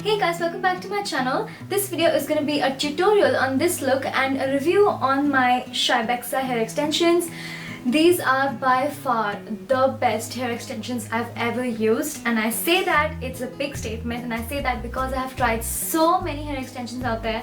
Hey guys, welcome back to my channel. This video is going to be a tutorial on this look and a review on my Shybexa hair extensions. These are by far the best hair extensions I've ever used, and I say that it's a big statement, and I say that because I have tried so many hair extensions out there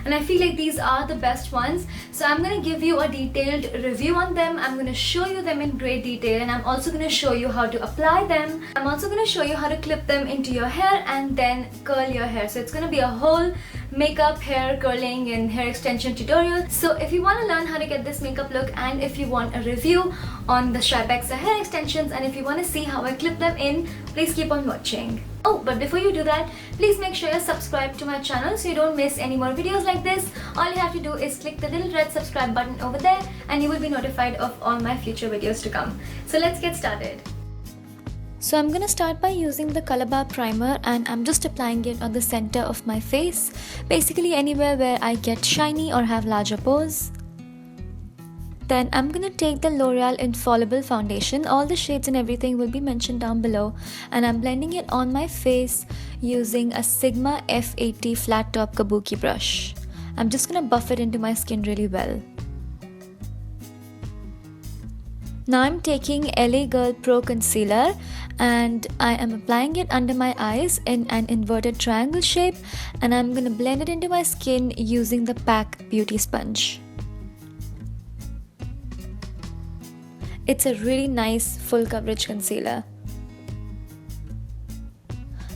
and I feel like these are the best ones. So I'm going to give you a detailed review on them. I'm going to show you them in great detail, and I'm also going to show you how to apply them. I'm also going to show you how to clip them into your hair and then curl your hair. So it's going to be a whole makeup, hair curling and hair extension tutorial. So if you want to learn how to get this makeup look, and if you want a review on the Shybexa hair extensions, and if you want to see how I clip them in, please keep on watching. Oh, but before you do that, please make sure you're subscribed to my channel so you don't miss any more videos like this. All you have to do is click the little red subscribe button over there and you will be notified of all my future videos to come. So let's get started. So I'm gonna start by using the Colorbar primer, and I'm just applying it on the center of my face, basically anywhere where I get shiny or have larger pores. Then I'm gonna take the Loreal Infallible foundation. All the shades and everything will be mentioned down below, and I'm blending it on my face using a Sigma F80 flat top kabuki brush. I'm just gonna buff it into my skin really well. Now I'm taking LA Girl Pro Concealer and I am applying it under my eyes in an inverted triangle shape, and I'm gonna blend it into my skin using the PAC Beauty Sponge. It's a really nice full coverage concealer.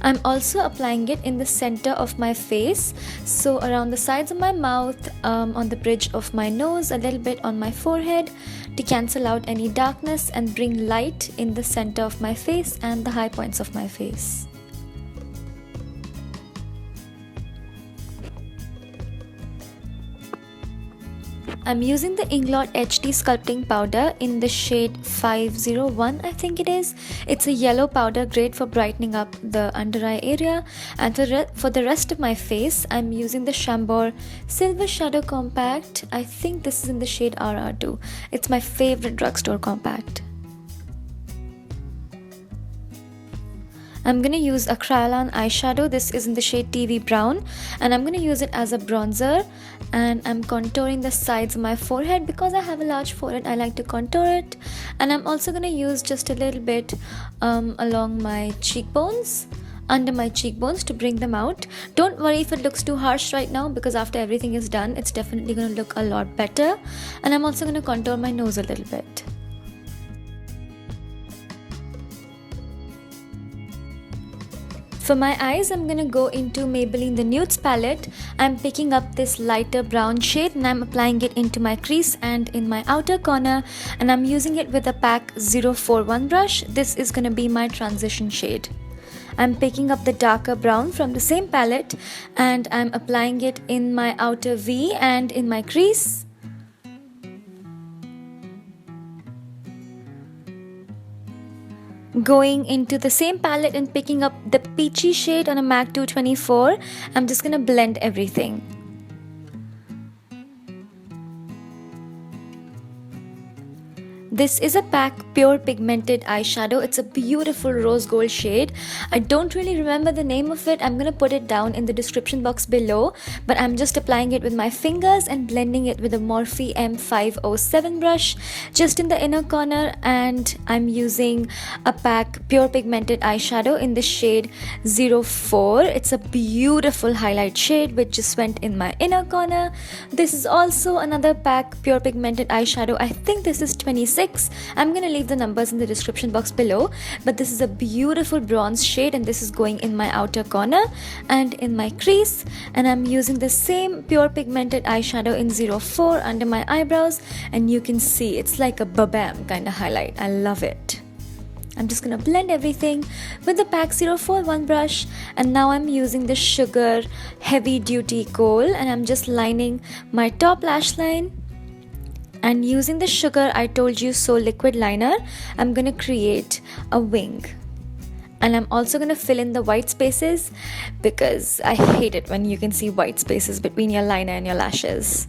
I'm also applying it in the center of my face, so around the sides of my mouth, on the bridge of my nose, a little bit on my forehead to cancel out any darkness and bring light in the center of my face and the high points of my face. I'm using the Inglot HD Sculpting powder in the shade 501, I think it is. It's a yellow powder, great for brightening up the under eye area. And for the rest of my face, I'm using the Chambor Silver Shadow Compact. I think this is in the shade RR2. It's my favorite drugstore compact. I'm going to use a Kryolan eyeshadow. This is in the shade TV Brown, and I'm going to use it as a bronzer, and I'm contouring the sides of my forehead because I have a large forehead. I like to contour it, and I'm also going to use just a little bit along my cheekbones, under my cheekbones, to bring them out. Don't worry if it looks too harsh right now, because after everything is done, it's definitely going to look a lot better. And I'm also going to contour my nose a little bit. For my eyes, I'm gonna go into Maybeline the Nudes palette. I'm picking up this lighter brown shade and I'm applying it into my crease and in my outer corner, and I'm using it with a PAC 041 brush. This is gonna be my transition shade. I'm picking up the darker brown from the same palette and I'm applying it in my outer V and in my crease. Going into the same palette and picking up the Peachy shade on a MAC 224, I'm just gonna blend everything. This is a PAC Pure Pigmented eyeshadow. It's a beautiful rose gold shade. I don't really remember the name of it. I'm going to put it down in the description box below, but I'm just applying it with my fingers and blending it with a Morphe M507 brush just in the inner corner, and I'm using a PAC Pure Pigmented eyeshadow in the shade 04. It's a beautiful highlight shade which just went in my inner corner. This is also another PAC Pure Pigmented eyeshadow. I think this is 26. I'm gonna leave the numbers in the description box below, but this is a beautiful bronze shade, and this is going in my outer corner and in my crease, and I'm using the same Pure Pigmented eyeshadow in 04 under my eyebrows, and you can see it's like a babam kind of highlight. I love it. I'm just gonna blend everything with the PAC 041 brush, and now I'm using the Sugar Heavy Duty Kohl, and I'm just lining my top lash line. And using the Sugar I Told You So liquid liner, I'm gonna create a wing. And I'm also gonna fill in the white spaces because I hate it when you can see white spaces between your liner and your lashes.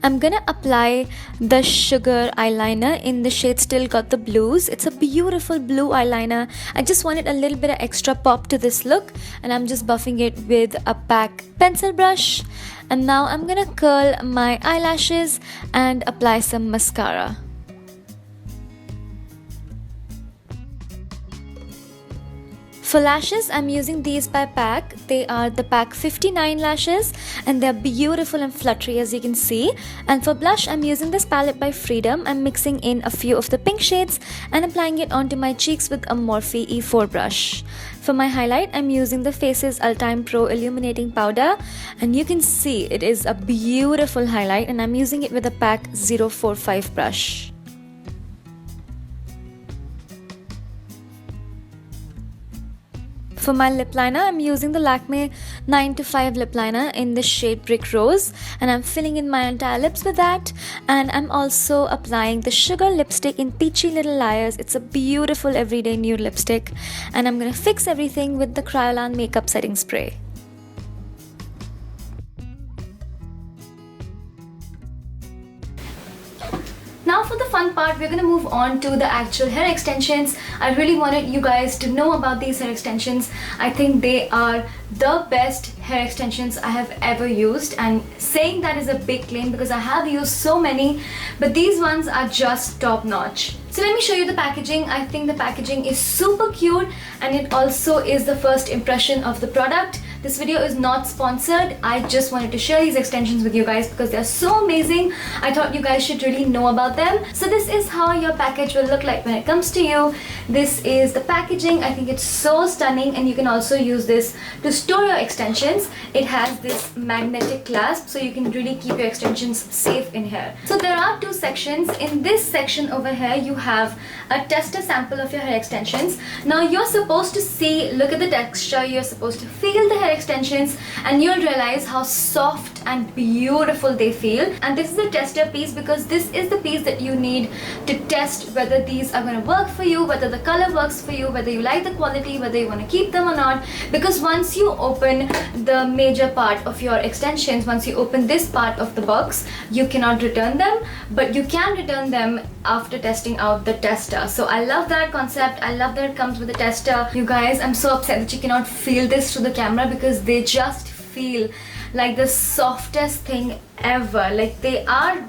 I'm gonna apply the Sugar eyeliner in the shade Still Got the Blues. It's a beautiful blue eyeliner. I just wanted a little bit of extra pop to this look, and I'm just buffing it with a PAC pencil brush. And now I'm gonna curl my eyelashes and apply some mascara. For lashes, I'm using these by PAC. They are the PAC 59 lashes, and they're beautiful and fluttery, as you can see. And for blush, I'm using this palette by Freedom. I'm mixing in a few of the pink shades and applying it onto my cheeks with a Morphe E4 brush. For my highlight, I'm using the Faces Ultime Pro Illuminating Powder, and you can see it is a beautiful highlight, and I'm using it with a PAC 045 brush. For my lip liner, I'm using the Lakme 9 to 5 lip liner in the shade Brick Rose, and I'm filling in my entire lips with that. And I'm also applying the Sugar lipstick in Peachy Little Liars. It's a beautiful everyday nude lipstick, and I'm gonna fix everything with the Kryolan makeup setting spray. Now for the fun part, we're gonna move on to the actual hair extensions. I really wanted you guys to know about these hair extensions. I think they are the best hair extensions I have ever used, and saying that is a big claim because I have used so many, but these ones are just top notch. So let me show you the packaging. I think the packaging is super cute, and it also is the first impression of the product. This video is not sponsored. I just wanted to share these extensions with you guys because they're so amazing. I thought you guys should really know about them. So this is how your package will look like when it comes to you. This is the packaging. I think it's so stunning, and you can also use this to store your extensions. It has this magnetic clasp, so you can really keep your extensions safe in here. So there are two sections. In this section over here, you have a tester sample of your hair extensions. Now you're supposed to see, look at the texture, you're supposed to feel the hair extensions, and you'll realize how soft and beautiful they feel. And this is a tester piece because this is the piece that you need to test whether these are going to work for you, whether the color works for you, whether you like the quality, whether you want to keep them or not. Because once you open the major part of your extensions, once you open this part of the box, you cannot return them, but you can return them after testing out the tester. So I love that concept. I love that it comes with a tester. You guys, I'm so upset that you cannot feel this through the camera because they just feel like the softest thing ever. Like, they are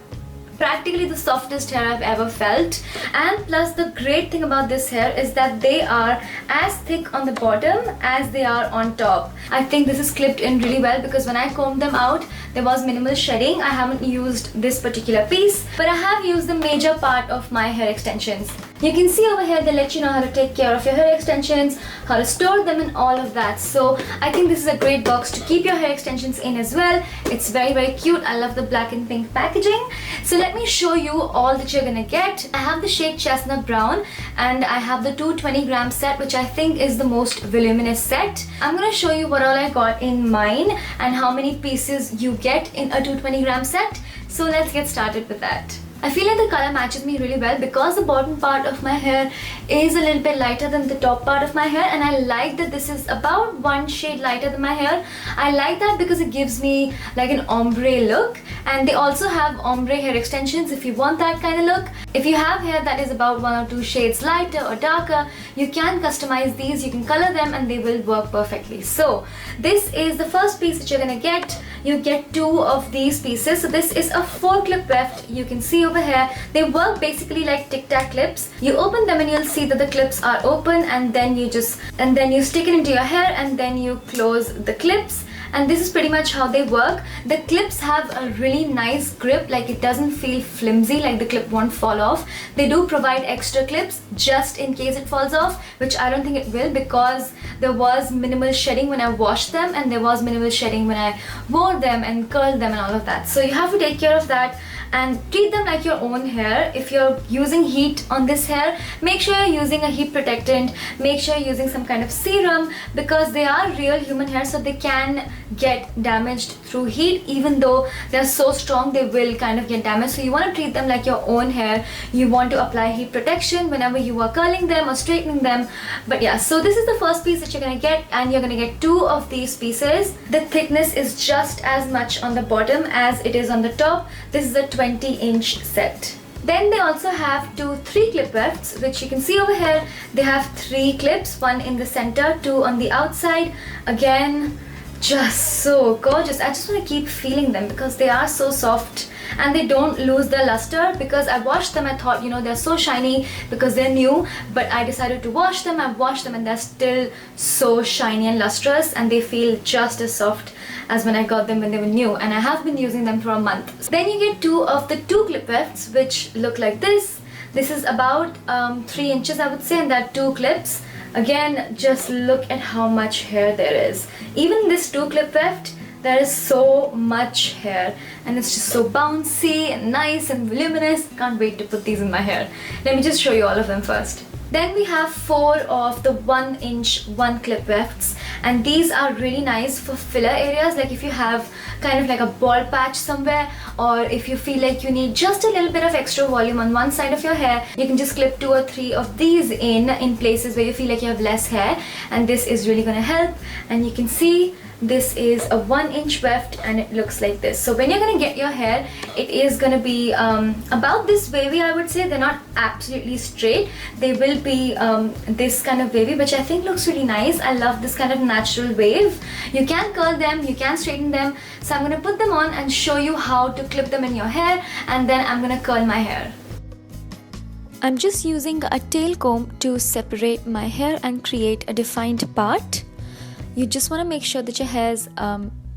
practically the softest hair I've ever felt. And plus, the great thing about this hair is that they are as thick on the bottom as they are on top. I think this is clipped in really well because when I combed them out, there was minimal shedding. I haven't used this particular piece, but I have used the major part of my hair extensions. You can see over here they let you know how to take care of your hair extensions, how to store them, and all of that. So I think this is a great box to keep your hair extensions in as well. It's very, very cute. I love the black and pink packaging. So let me show you all that you're gonna get. I have the shade Chestnut Brown, and I have the 220-gram set, which I think is the most voluminous set. I'm gonna show you what all I got in mine and how many pieces you get in a 220-gram set. So let's get started with that. I feel like the color matches me really well because the bottom part of my hair is a little bit lighter than the top part of my hair, and I like that this is about one shade lighter than my hair. I like that because it gives me like an ombre look, and they also have ombre hair extensions if you want that kind of look. If you have hair that is about 1 or 2 shades lighter or darker, you can customize these, you can color them, and they will work perfectly. So this is the first piece that you're gonna get. You get 2 of these pieces. So this is a 4-clip weft. You can see over here they work basically like tic-tac clips. You open them and you'll see that the clips are open, and then you stick it into your hair, and then you close the clips. And this is pretty much how they work. The clips have a really nice grip, like it doesn't feel flimsy, like the clip won't fall off. They do provide extra clips just in case it falls off, which I don't think it will because there was minimal shedding when I washed them, and there was minimal shedding when I wore them and curled them and all of that. So you have to take care of that. and treat them like your own hair. If you're using heat on this hair, make sure you're using a heat protectant, make sure you're using some kind of serum, because they are real human hair, so they can get damaged through heat. Even though they're so strong, they will kind of get damaged. So you want to treat them like your own hair. You want to apply heat protection whenever you are curling them or straightening them. But yeah, so this is the first piece that you're gonna get, and you're gonna get 2 of these pieces. The thickness is just as much on the bottom as it is on the top. This is a 20-inch set. Then they also have 2 3-clip wefts, which you can see over here. They have 3 clips, 1 in the center, 2 on the outside. Again, just so gorgeous. I just want to keep feeling them because they are so soft and they don't lose their luster. Because I washed them, I thought, you know, they're so shiny because they're new, but I decided to wash them. I've washed them and they're still so shiny and lustrous, and they feel just as soft as when I got them when they were new, and I have been using them for a month. Then you get 2 of the 2-clip wefts, which look like this. This is about 3 inches, I would say, and there are 2 clips. Again, just look at how much hair there is. Even this 2-clip weft, there is so much hair, and it's just so bouncy and nice and voluminous. Can't wait to put these in my hair. Let me just show you all of them first. Then we have 4 of the 1-inch 1-clip wefts, and these are really nice for filler areas, like if you have kind of like a bald patch somewhere, or if you feel like you need just a little bit of extra volume on one side of your hair, you can just clip 2 or 3 of these in places where you feel like you have less hair, and this is really going to help. And you can see this is a 1-inch weft, and it looks like this. So when you're going to get your hair, it is going to be about this wavy, I would say. They're not absolutely straight. They will be this kind of wavy, which I think looks really nice. I love this kind of natural wave. You can curl them, you can straighten them. So I'm going to put them on and show you how to clip them in your hair, and then I'm going to curl my hair. I'm just using a tail comb to separate my hair and create a defined part. You just want to make sure that your hair is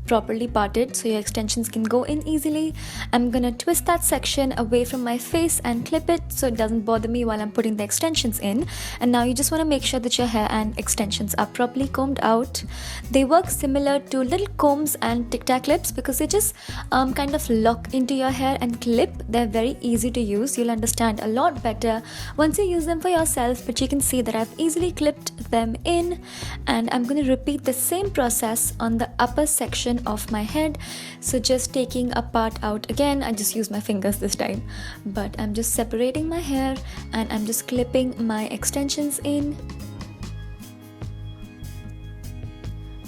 properly parted so your extensions can go in easily. I'm gonna twist that section away from my face and clip it so it doesn't bother me while I'm putting the extensions in. And now you just want to make sure that your hair and extensions are properly combed out. They work similar to little combs and tic-tac clips because they just kind of lock into your hair and clip. They're very easy to use. You'll understand a lot better once you use them for yourself, but you can see that I've easily clipped them in, and I'm going to repeat the same process on the upper section of my head. So just taking a part out again, I just use my fingers this time, but I'm just separating my hair and I'm just clipping my extensions in,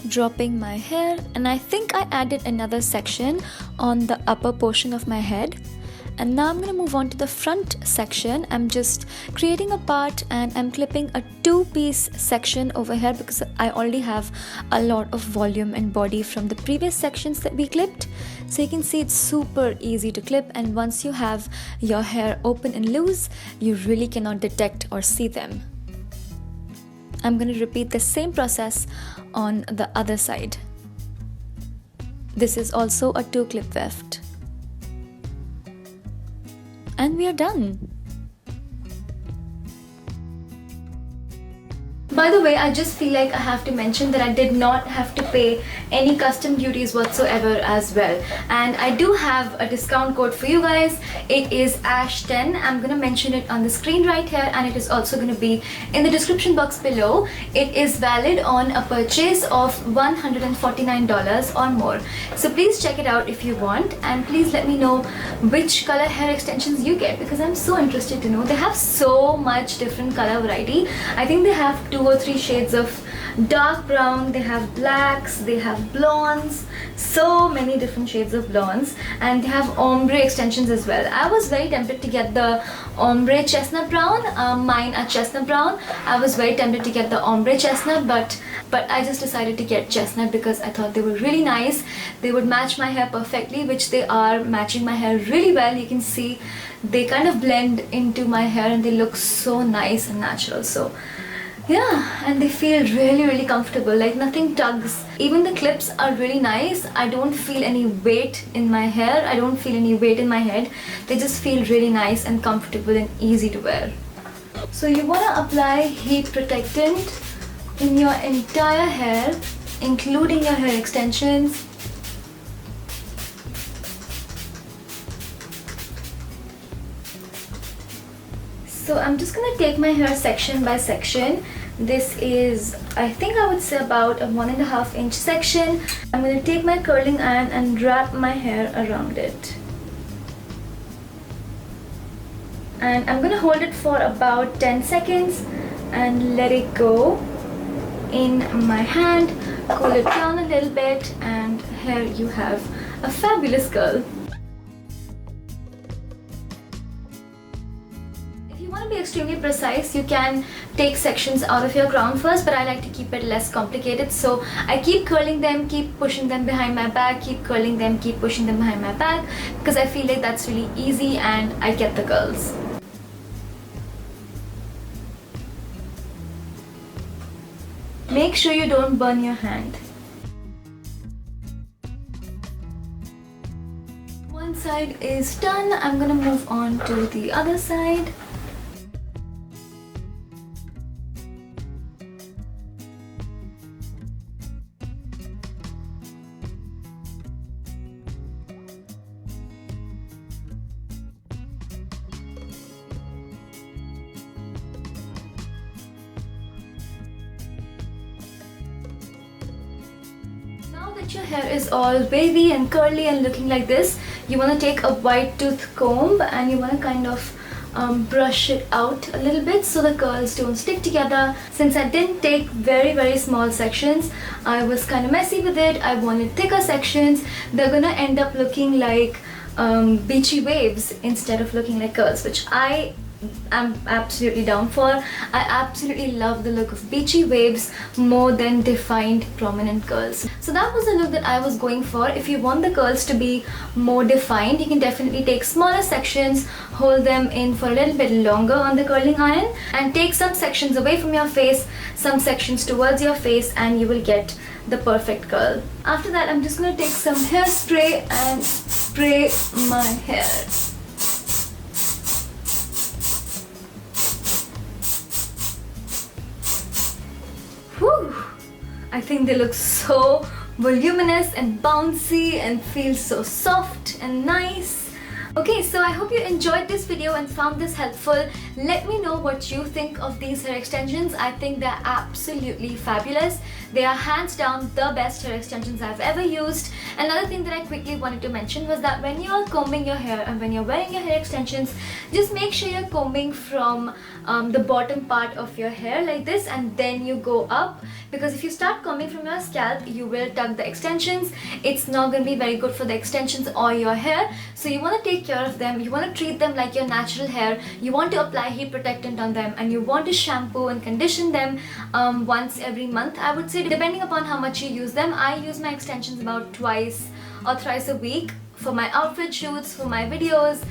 dropping my hair, and I think I added another section on the upper portion of my head. And now I'm going to move on to the front section. I'm just creating a part and I'm clipping a 2-piece section over here because I already have a lot of volume and body from the previous sections that we clipped. So you can see it's super easy to clip, and once you have your hair open and loose, you really cannot detect or see them. I'm going to repeat the same process on the other side. This is also a 2-clip weft. And we are done. By the way, I just feel like I have to mention that I did not have to pay any custom duties whatsoever as well. And I do have a discount code for you guys. It is ASH10. I'm going to mention it on the screen right here, and it is also going to be in the description box below. It is valid on a purchase of $149 or more. So please check it out if you want, and please let me know which color hair extensions you get because I'm so interested to know. They have so much different color variety. I think they have 2 or 3 shades of dark brown, they have blacks, they have blondes, so many different shades of blondes, and they have ombre extensions as well. I was very tempted to get the ombre chestnut brown. Mine are chestnut brown. I was very tempted to get the ombre chestnut, but I just decided to get chestnut because I thought they were really nice. They would match my hair perfectly, which they are matching my hair really well. You can see they kind of blend into my hair and they look so nice and natural. So yeah, and they feel really comfortable, like nothing tugs. Even the clips are really nice. I don't feel any weight in my hair. I don't feel any weight in my head. They just feel really nice and comfortable and easy to wear. So you want to apply heat protectant in your entire hair, including your hair extensions. So I'm just gonna take my hair section by section. This is, I think I would say about a 1.5 inch section. I'm gonna take my curling iron and wrap my hair around it. And I'm gonna hold it for about 10 seconds and let it go in my hand, cool it down a little bit, and here you have a fabulous curl. If you want to be extremely precise, you can take sections out of your crown first, but I like to keep it less complicated, so I keep curling them, keep pushing them behind my back, keep curling them, keep pushing them behind my back, because I feel like that's really easy and I get the curls. Make sure you don't burn your hand. One side is done. I'm gonna move on to the other side. Now that your hair is all wavy and curly and looking like this, you want to take a white tooth comb and you want to kind of brush it out a little bit so the curls don't stick together. Since I didn't take very small sections, I was kind of messy with it. I wanted thicker sections. They're gonna end up looking like beachy waves instead of looking like curls, which I'm absolutely down for. I absolutely love the look of beachy waves more than defined prominent curls. So that was the look that I was going for. If you want the curls to be more defined, you can definitely take smaller sections, hold them in for a little bit longer on the curling iron, and take some sections away from your face, some sections towards your face, and you will get the perfect curl. After that, I'm just going to take some hairspray and spray my hair. Whew! I think they look so voluminous and bouncy and feel so soft and nice. Okay, so I hope you enjoyed this video and found this helpful. Let me know what you think of these hair extensions. I think they're absolutely fabulous. They are hands down the best hair extensions I've ever used. Another thing that I quickly wanted to mention was that when you are combing your hair and when you're wearing your hair extensions, just make sure you're combing from the bottom part of your hair like this, and then you go up, because if you start combing from your scalp, you will tug the extensions. It's not going to be very good for the extensions or your hair. So you want to take care of them. You want to treat them like your natural hair. You want to apply heat protectant on them, and you want to shampoo and condition them once every month, I would say, depending upon how much you use them. I use my extensions about twice or thrice a week for my outfit shoots, for my videos.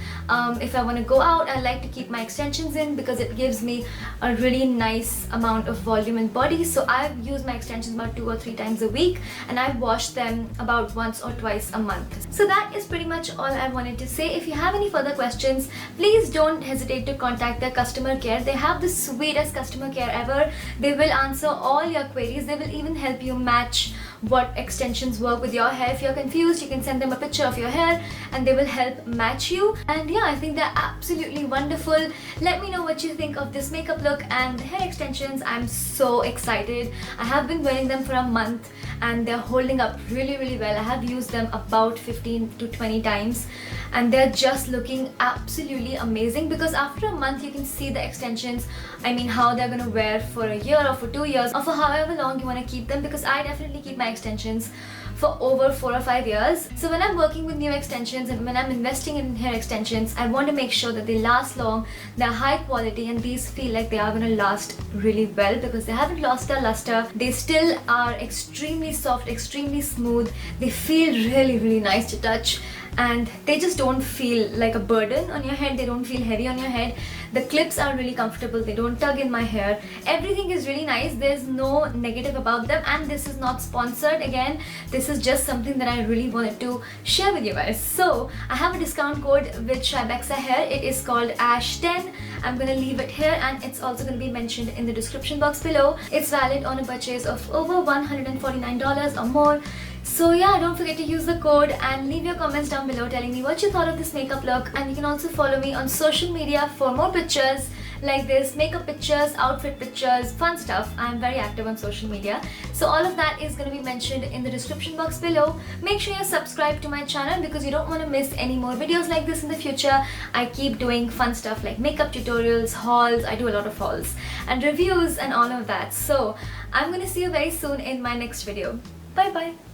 If I want to go out, I like to keep my extensions in because it gives me a really nice amount of volume and body. So I've used my extensions about 2 or 3 times a week, and I've washed them about once or twice a month. So that is pretty much all I wanted to say. If you have any further questions, please don't hesitate to contact their customer care. They have the sweetest customer care ever. They will answer all your queries. They will even help you match what extensions work with your hair. If you're confused, you can send them a picture of your hair and they will help match you. And yeah, I think they're absolutely wonderful. Let me know what you think of this makeup look and the hair extensions. I'm so excited. I have been wearing them for a month and they're holding up really well. I have used them about 15 to 20 times and they're just looking absolutely amazing, because after a month you can see the extensions, I mean how they're gonna wear for a year or for 2 years or for however long you want to keep them, because I definitely keep my extensions for over 4 or 5 years. So when I'm working with new extensions and when I'm investing in hair extensions, I want to make sure that they last long, they're high quality, and these feel like they are going to last really well because they haven't lost their luster. They still are extremely soft, extremely smooth. They feel really nice to touch, and they just don't feel like a burden on your head. They don't feel heavy on your head. The clips are really comfortable. They don't tug in my hair. Everything is really nice. There's no negative about them, and this is not sponsored. Again, this is just something that I really wanted to share with you guys. So I have a discount code with Shybexa Hair. It is called ASH10. I'm gonna leave it here, and it's also gonna be mentioned in the description box below. It's valid on a purchase of over $149 or more. So yeah, don't forget to use the code and leave your comments down below telling me what you thought of this makeup look. And you can also follow me on social media for more pictures like this, makeup pictures, outfit pictures, fun stuff. I'm very active on social media, so all of that is going to be mentioned in the description box below. Make sure you're subscribed to my channel because you don't want to miss any more videos like this in the future. I keep doing fun stuff like makeup tutorials, hauls, I do a lot of hauls and reviews and all of that. So I'm going to see you very soon in my next video. Bye bye.